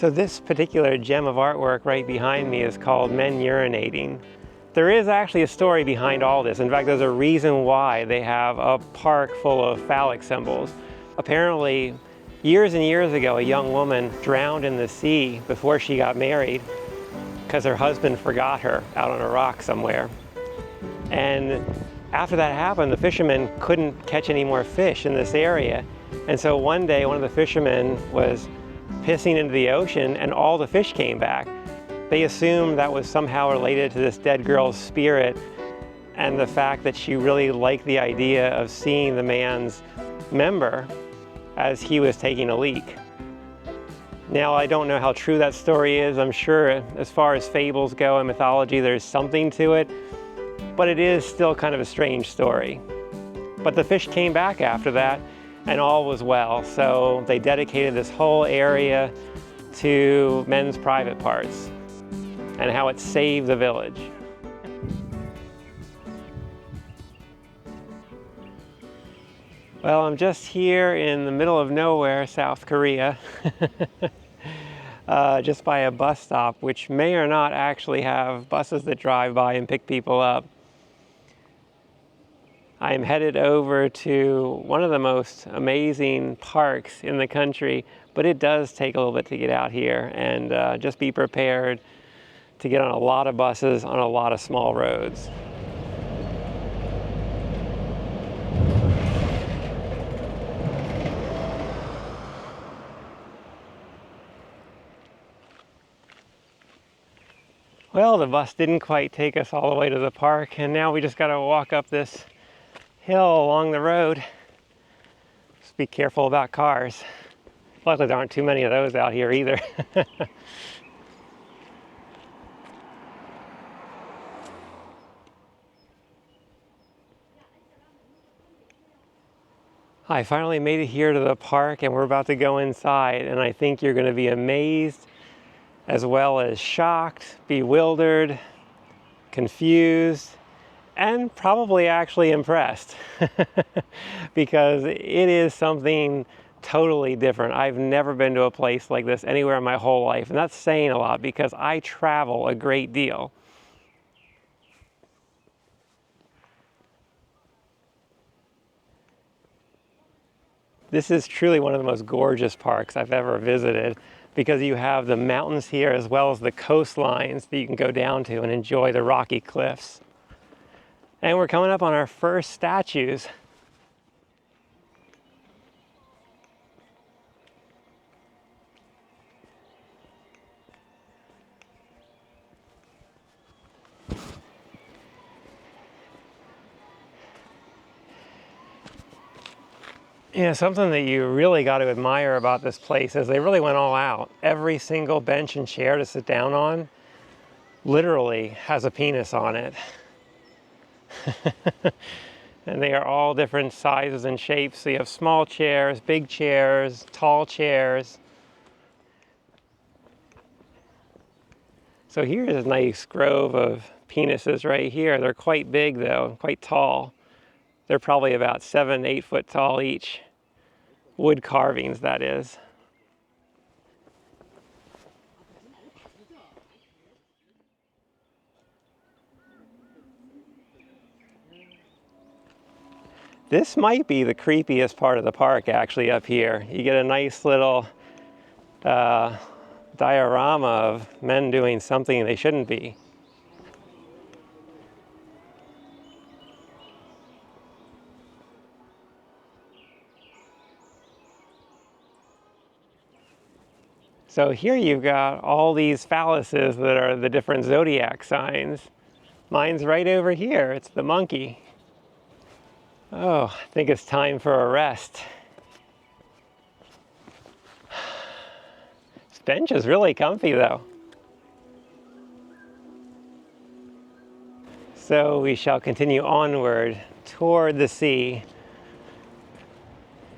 So this particular gem of artwork right behind me is called Men Urinating. There is actually a story behind all this. In fact, there's a reason why they have a park full of phallic symbols. Apparently, years and years ago, a young woman drowned in the sea before she got married because her husband forgot her out on a rock somewhere. And after that happened, the fishermen couldn't catch any more fish in this area. And so one day, one of the fishermen was pissing into the ocean and all the fish came back. They assumed that was somehow related to this dead girl's spirit and the fact that she really liked the idea of seeing the man's member as he was taking a leak. Now, I don't know how true that story is. I'm sure as far as fables go and mythology, there's something to it, but it is still kind of a strange story. But the fish came back after that and all was well. So they dedicated this whole area to men's private parts and how it saved the village. Well, I'm just here in the middle of nowhere, South Korea, just by a bus stop, which may or not actually have buses that drive by and pick people up. I am headed over to one of the most amazing parks in the country, but it does take a little bit to get out here, and just be prepared to get on a lot of buses on a lot of small roads. Well, the bus didn't quite take us all the way to the park, and now we just got to walk up this hill along the road. Just be careful about cars. Luckily, there aren't too many of those out here either. I finally made it here to the park, and we're about to go inside, and I think you're going to be amazed as well as shocked, bewildered, confused, and probably actually impressed because it is something totally different. I've never been to a place like this anywhere in my whole life, and that's saying a lot because I travel a great deal. This is truly one of the most gorgeous parks I've ever visited because you have the mountains here as well as the coastlines that you can go down to and enjoy the rocky cliffs. And we're coming up on our first statues. Yeah, something that you really got to admire about this place is they really went all out. Every single bench and chair to sit down on literally has a penis on it. And they are all different sizes and shapes. So you have small chairs, big chairs, tall chairs. So here's a nice grove of penises right here. They're quite big though, quite tall. They're probably about 7, 8 foot tall each. Wood carvings, that is. This might be the creepiest part of the park actually up here. You get a nice little diorama of men doing something they shouldn't be. So here you've got all these phalluses that are the different zodiac signs. Mine's right over here, it's the monkey. Oh, I think it's time for a rest. This bench is really comfy though. So we shall continue onward toward the sea.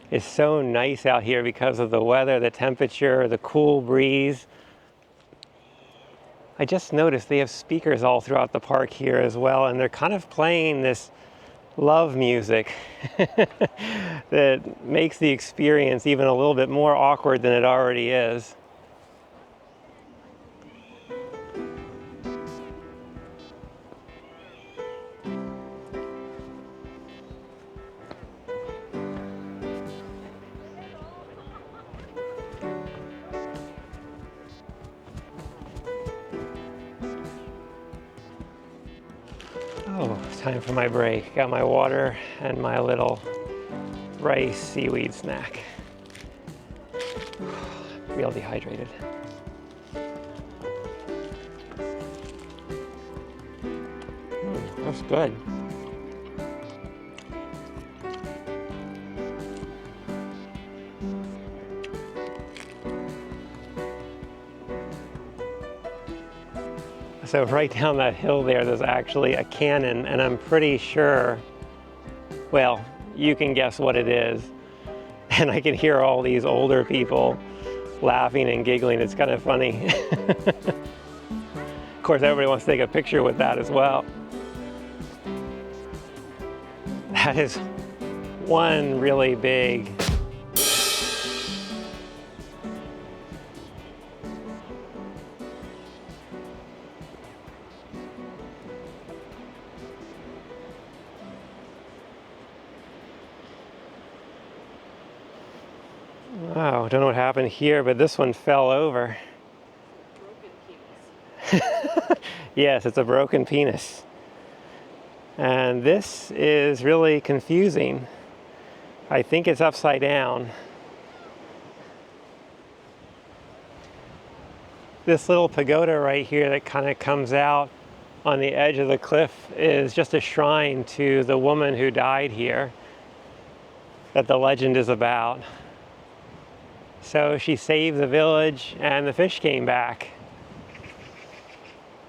It's so nice out here because of the weather, the temperature, the cool breeze. I just noticed they have speakers all throughout the park here as well, and they're kind of playing this love music that makes the experience even a little bit more awkward than it already is. Time for my break. Got my water and my little rice seaweed snack. Real dehydrated. That's good. So right down that hill there's actually a cannon, and I'm pretty sure, well, you can guess what it is. And I can hear all these older people laughing and giggling. It's kind of funny. Of course, everybody wants to take a picture with that as well. That is one really big wow, don't know what happened here, but this one fell over. Broken penis. Yes, it's a broken penis. And this is really confusing. I think it's upside down. This little pagoda right here that kind of comes out on the edge of the cliff is just a shrine to the woman who died here that the legend is about. So she saved the village and the fish came back.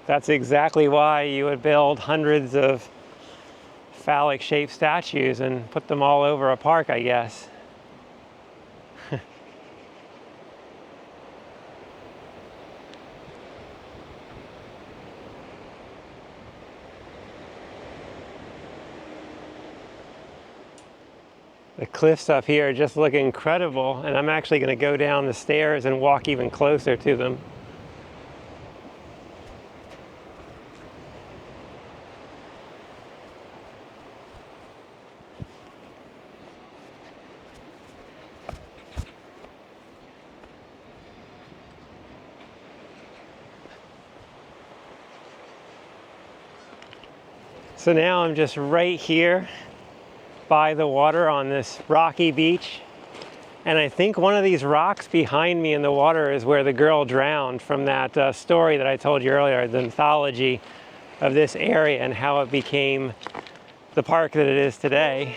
That's exactly why you would build hundreds of phallic shaped statues and put them all over a park, I guess. The cliffs up here just look incredible, and I'm actually going to go down the stairs and walk even closer to them. So now I'm just right here by the water on this rocky beach. And I think one of these rocks behind me in the water is where the girl drowned from that story that I told you earlier, the mythology of this area and how it became the park that it is today.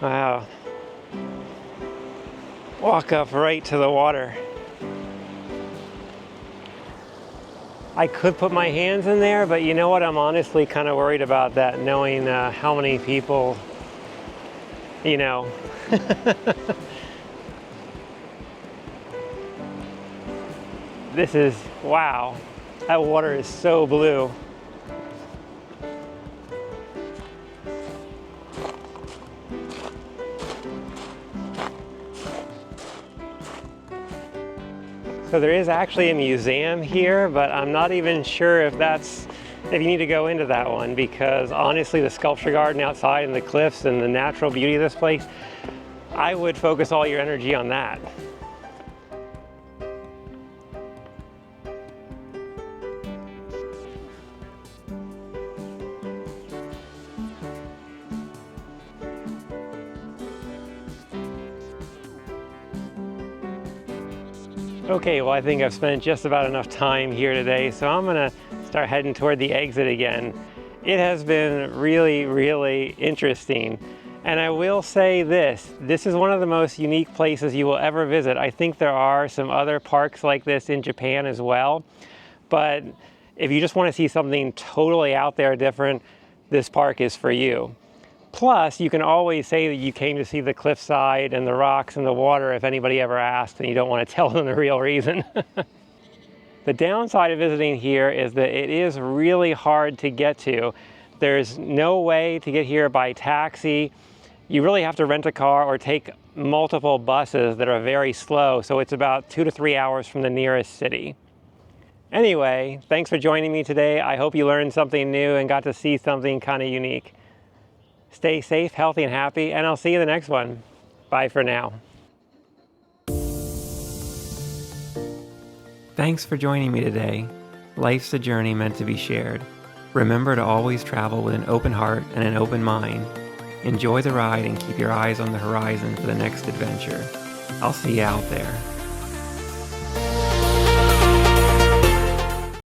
Wow. Walk up right to the water. I could put my hands in there, but you know what? I'm honestly kind of worried about that, knowing how many people, you know. This is, wow, that water is so blue. So there is actually a museum here, but I'm not even sure if you need to go into that one, because honestly the sculpture garden outside and the cliffs and the natural beauty of this place, I would focus all your energy on that. Okay, well I think I've spent just about enough time here today, so I'm gonna start heading toward the exit again. It has been really, really interesting. And I will say this is one of the most unique places you will ever visit. I think there are some other parks like this in Japan as well, but if you just want to see something totally out there different, this park is for you. Plus, you can always say that you came to see the cliffside and the rocks and the water if anybody ever asks and you don't want to tell them the real reason. The downside of visiting here is that it is really hard to get to. There's no way to get here by taxi. You really have to rent a car or take multiple buses that are very slow, so it's about 2 to 3 hours from the nearest city. Anyway, thanks for joining me today. I hope you learned something new and got to see something kind of unique. Stay safe, healthy, and happy, and I'll see you in the next one. Bye for now. Thanks for joining me today. Life's a journey meant to be shared. Remember to always travel with an open heart and an open mind. Enjoy the ride and keep your eyes on the horizon for the next adventure. I'll see you out there.